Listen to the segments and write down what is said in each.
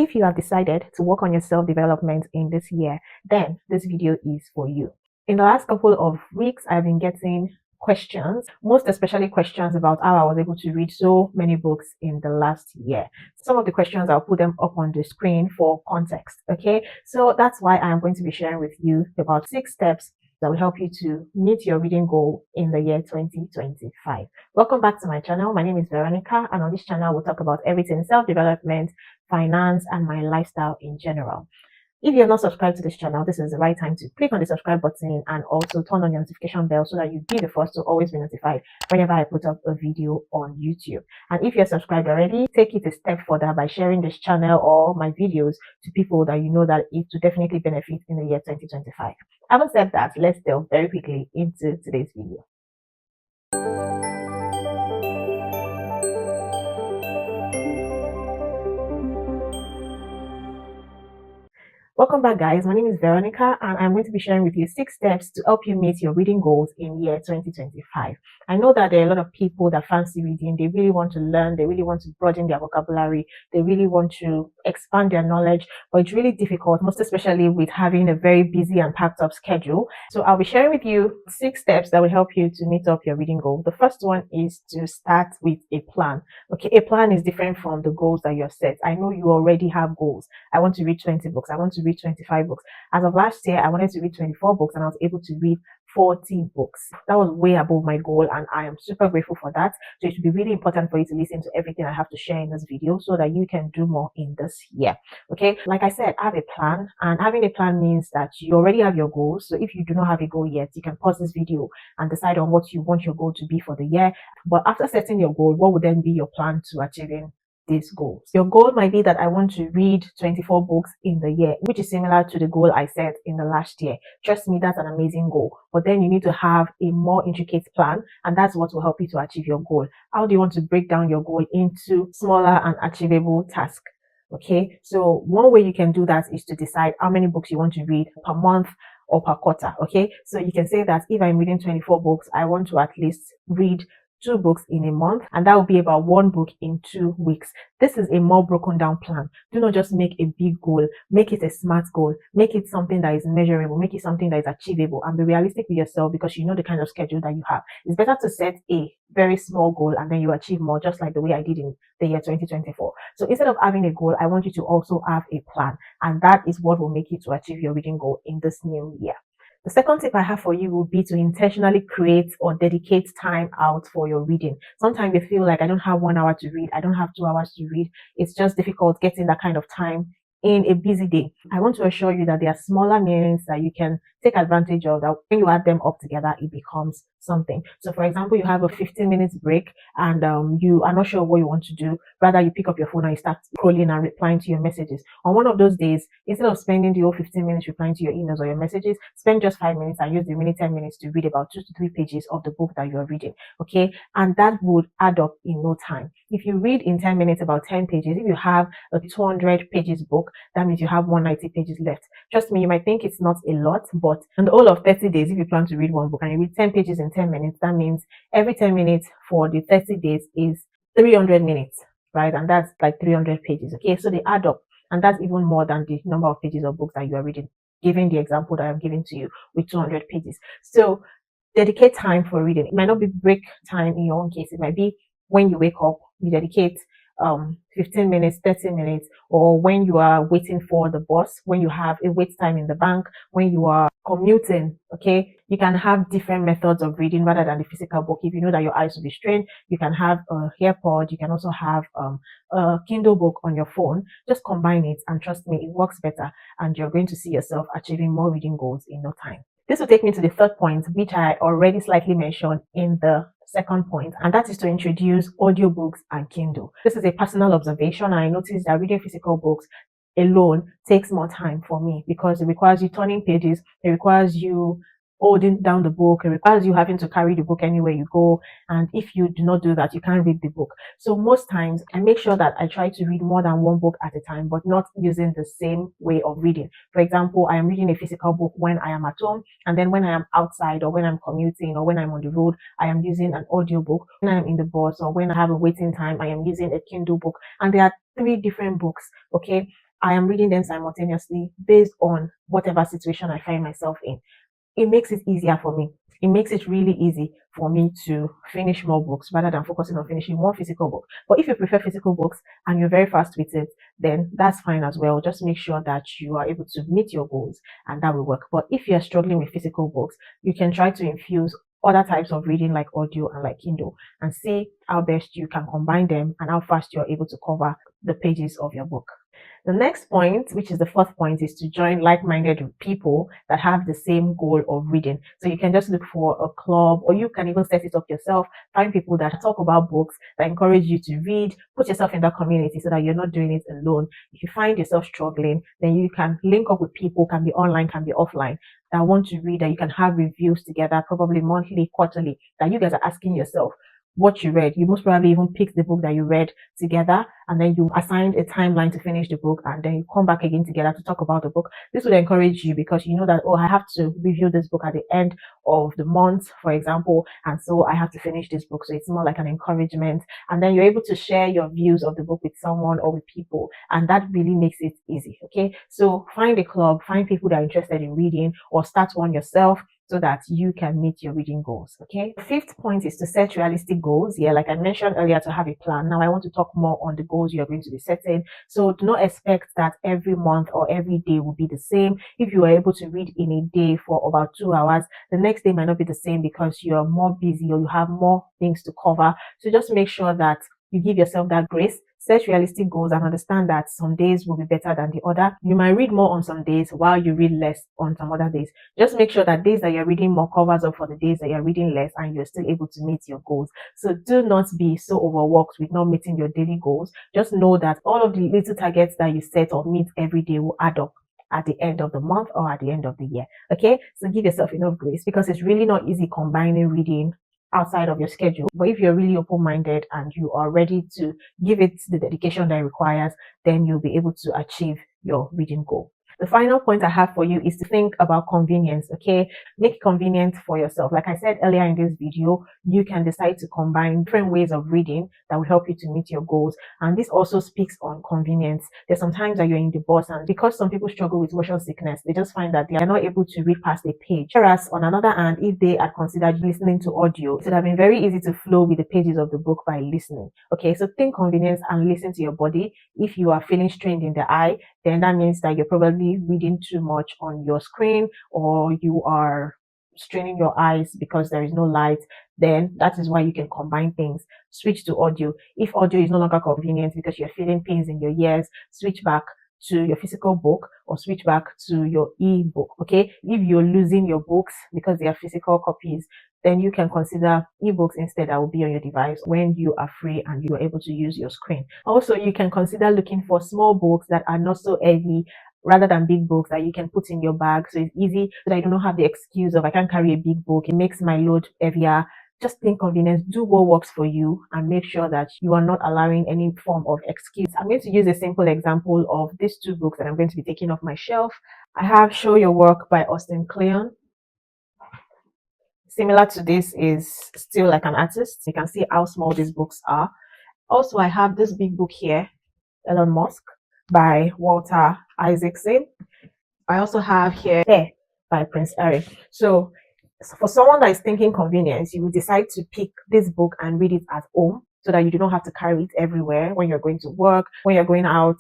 If you have decided to work on your self-development in this year, then this video is for you. In the last couple of weeks, I've been getting questions, most especially questions about how I was able to read so many books in the last year. Some of the questions, I'll put them up on the screen for context. Okay, so that's why I'm going to be sharing with you about 6 steps that will help you to meet your reading goal in the year 2025. Welcome back to my channel. My name is Veronica, and on this channel we'll talk about everything self-development, finance, and my lifestyle in general. If you have not subscribed to this channel, this is the right time to click on the subscribe button and also turn on your notification bell so that you'll be the first to always be notified whenever I put up a video on YouTube. And if you're subscribed already, take it a step further by sharing this channel or my videos to people that you know that it will definitely benefit in the year 2025. Having said that, let's delve very quickly into today's video. Welcome back, guys. My name is Veronica, and I'm going to be sharing with you 6 steps to help you meet your reading goals in year 2025. I know that there are a lot of people that fancy reading. They really want to learn. They really want to broaden their vocabulary. They really want to expand their knowledge, but it's really difficult, most especially with having a very busy and packed up schedule. So I'll be sharing with you 6 steps that will help you to meet up your reading goal. The first one is to start with a plan. Okay, a plan is different from the goals that you have set. I know you already have goals. I want to read 20 books. I want to read 25 books. As of last year, I wanted to read 24 books and I was able to read 40 books. That was way above my goal, and I am super grateful for that. So it should be really important for you to listen to everything I have to share in this video so that you can do more in this year. Okay, like I said, have a plan, and having a plan means that you already have your goals. So if you do not have a goal yet, you can pause this video and decide on what you want your goal to be for the year. But after setting your goal, what would then be your plan to achieving these goals? Your goal might be that I want to read 24 books in the year, which is similar to the goal I set in the last year. Trust me, that's an amazing goal. But then you need to have a more intricate plan, and that's what will help you to achieve your goal. How do you want to break down your goal into smaller and achievable tasks? Okay, so one way you can do that is to decide how many books you want to read per month or per quarter. Okay, so you can say that if I'm reading 24 books, I want to at least read 2 books in a month, and that will be about 1 book in 2 weeks. This is a more broken down plan. Do not just make a big goal. Make it a smart goal. Make it something that is measurable. Make it something that is achievable, and be realistic with yourself because you know the kind of schedule that you have. It's better to set a very small goal and then you achieve more, just like the way I did in the year 2024. So instead of having a goal, I want you to also have a plan, and that is what will make you to achieve your reading goal in this new year. The second tip I have for you will be to intentionally create or dedicate time out for your reading. Sometimes you feel like I don't have 1 hour to read, I don't have 2 hours to read. It's just difficult getting that kind of time in a busy day. I want to assure you that there are smaller means that you can take advantage of, that when you add them up together, it becomes something. So for example, you have a 15 minutes break and you are not sure what you want to do. Rather, you pick up your phone and you start scrolling and replying to your messages. On one of those days, instead of spending the whole 15 minutes replying to your emails or your messages, spend just 5 minutes and use the remaining 10 minutes to read about 2 to 3 pages of the book that you are reading. Okay, and that would add up in no time. If you read in 10 minutes about 10 pages, if you have a 200 pages book, that means you have 190 pages left. Trust me, you might think it's not a lot, but in the whole of 30 days, if you plan to read one book and you read 10 pages in 10 minutes, that means every 10 minutes for the 30 days is 300 minutes, right? And that's like 300 pages. Okay, so they add up, and that's even more than the number of pages of books that you are reading, given the example that I'm giving to you with 200 pages. So dedicate time for reading. It might not be break time in your own case. It might be when you wake up, you dedicate 15 minutes, 30 minutes, or when you are waiting for the bus, when you have a wait time in the bank, when you are commuting. Okay, you can have different methods of reading rather than the physical book. If you know that your eyes will be strained, you can have a AirPod. You can also have a Kindle book on your phone. Just combine it, and trust me, it works better, and you're going to see yourself achieving more reading goals in no time. This will take me to the third point, which I already slightly mentioned in the second point, and that is to introduce audiobooks and Kindle. This is a personal observation, and I noticed that reading physical books alone takes more time for me because it requires you turning pages, it requires you holding down the book, it requires you having to carry the book anywhere you go, and if you do not do that, you can't read the book. So most times I make sure that I try to read more than 1 book at a time, but not using the same way of reading. For example, I am reading a physical book when I am at home, and then when I am outside or when I'm commuting or when I'm on the road, I am using an audio book. When I'm in the bus or when I have a waiting time, I am using a Kindle book, and there are 3 different books. Okay, I am reading them simultaneously based on whatever situation I find myself in. It makes it easier for me. It makes it really easy for me to finish more books rather than focusing on finishing one physical book. But if you prefer physical books and you're very fast with it, then that's fine as well. Just make sure that you are able to meet your goals and that will work. But if you're struggling with physical books, you can try to infuse other types of reading like audio and like Kindle and see how best you can combine them and how fast you're able to cover the pages of your book. The next point, which is the fourth point, is to join like-minded people that have the same goal of reading. So you can just look for a club, or you can even set it up yourself. Find people that talk about books, that encourage you to read. Put yourself in that community so that you're not doing it alone. If you find yourself struggling, then you can link up with people, can be online, can be offline, that want to read, that you can have reviews together, probably monthly, quarterly, that you guys are asking yourself what you read. You most probably even picked the book that you read together, and then you assigned a timeline to finish the book, and then you come back again together to talk about the book. This would encourage you because you know that, oh, I have to review this book at the end of the month, for example, and so I have to finish this book. So it's more like an encouragement, and then you're able to share your views of the book with someone or with people, and that really makes it easy. Okay, so find a club, find people that are interested in reading, or start one yourself, so that you can meet your reading goals. Okay. The fifth point is to set realistic goals. Yeah, like I mentioned earlier, to have a plan. Now I want to talk more on the goals you're going to be setting. So do not expect that every month or every day will be the same. If you are able to read in a day for about 2 hours, the next day might not be the same because you're more busy or you have more things to cover. So just make sure that you give yourself that grace. Set realistic goals and understand that some days will be better than the other. You might read more on some days while you read less on some other days. Just make sure that days that you're reading more covers up for the days that you're reading less, and you're still able to meet your goals. So do not be so overworked with not meeting your daily goals. Just know that all of the little targets that you set or meet every day will add up at the end of the month or at the end of the year. Okay, so give yourself enough grace because it's really not easy combining reading outside of your schedule. But if you're really open-minded and you are ready to give it the dedication that it requires, then you'll be able to achieve your reading goal. The final point I have for you is to think about convenience. Okay, make it convenient for yourself. Like I said earlier in this video, you can decide to combine different ways of reading that will help you to meet your goals. And this also speaks on convenience. There's sometimes that you're in the bus, and because some people struggle with motion sickness, they just find that they are not able to read past a page. Whereas on another hand, if they had considered listening to audio, it would have been very easy to flow with the pages of the book by listening. Okay, so think convenience and listen to your body. If you are feeling strained in the eye, then that means that you're probably reading too much on your screen, or you are straining your eyes because there is no light. Then that is why you can combine things. Switch to audio. If audio is no longer convenient because you're feeling pains in your ears, switch back to your physical book or switch back to your e-book. Okay, if you're losing your books because they are physical copies, then you can consider ebooks instead that will be on your device when you are free and you are able to use your screen. Also, you can consider looking for small books that are not so heavy rather than big books that you can put in your bag. So it's easy so that you don't have the excuse of I can't carry a big book. It makes my load heavier. Just think convenience, do what works for you, and make sure that you are not allowing any form of excuse. I'm going to use a simple example of these two books that I'm going to be taking off my shelf. I have Show Your Work by Austin Kleon. Similar to this is Still Like an Artist. You can see how small these books are. Also, I have this big book here, Elon Musk by Walter Isaacson. I also have here There by Prince Eric. So for someone that is thinking convenience, you will decide to pick this book and read it at home so that you do not have to carry it everywhere when you're going to work, when you're going out.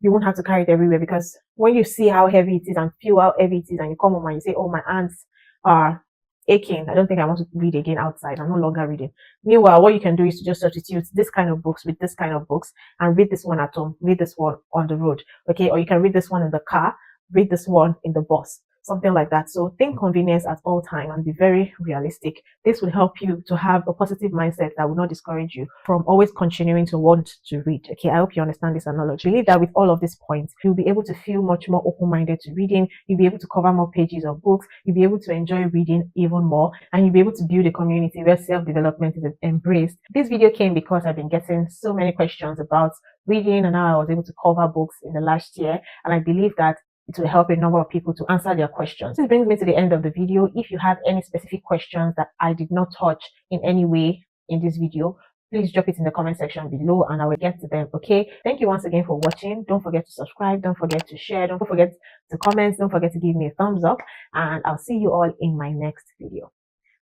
You won't have to carry it everywhere because when you see how heavy it is and feel how heavy it is and you come home and you say, oh, my hands are aching, I don't think I want to read again outside. I'm no longer reading. Meanwhile, what you can do is to just substitute this kind of books with this kind of books and read this one at home, read this one on the road. Okay, or you can read this one in the car, read this one in the bus, something like that. So think convenience at all time and be very realistic. This will help you to have a positive mindset that will not discourage you from always continuing to want to read. Okay, I hope you understand this analogy. I believe that with all of these points, you'll be able to feel much more open-minded to reading. You'll be able to cover more pages of books. You'll be able to enjoy reading even more, and you'll be able to build a community where self-development is embraced. This video came because I've been getting so many questions about reading and how I was able to cover books in the last year, and I believe that it will help a number of people to answer their questions. This brings me to the end of the video. If you have any specific questions that I did not touch in any way in this video, please drop it in the comment section below and I will get to them. Okay, thank you once again for watching. Don't forget to subscribe, don't forget to share, don't forget to comment, don't forget to give me a thumbs up, and I'll see you all in my next video.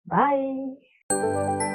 Bye.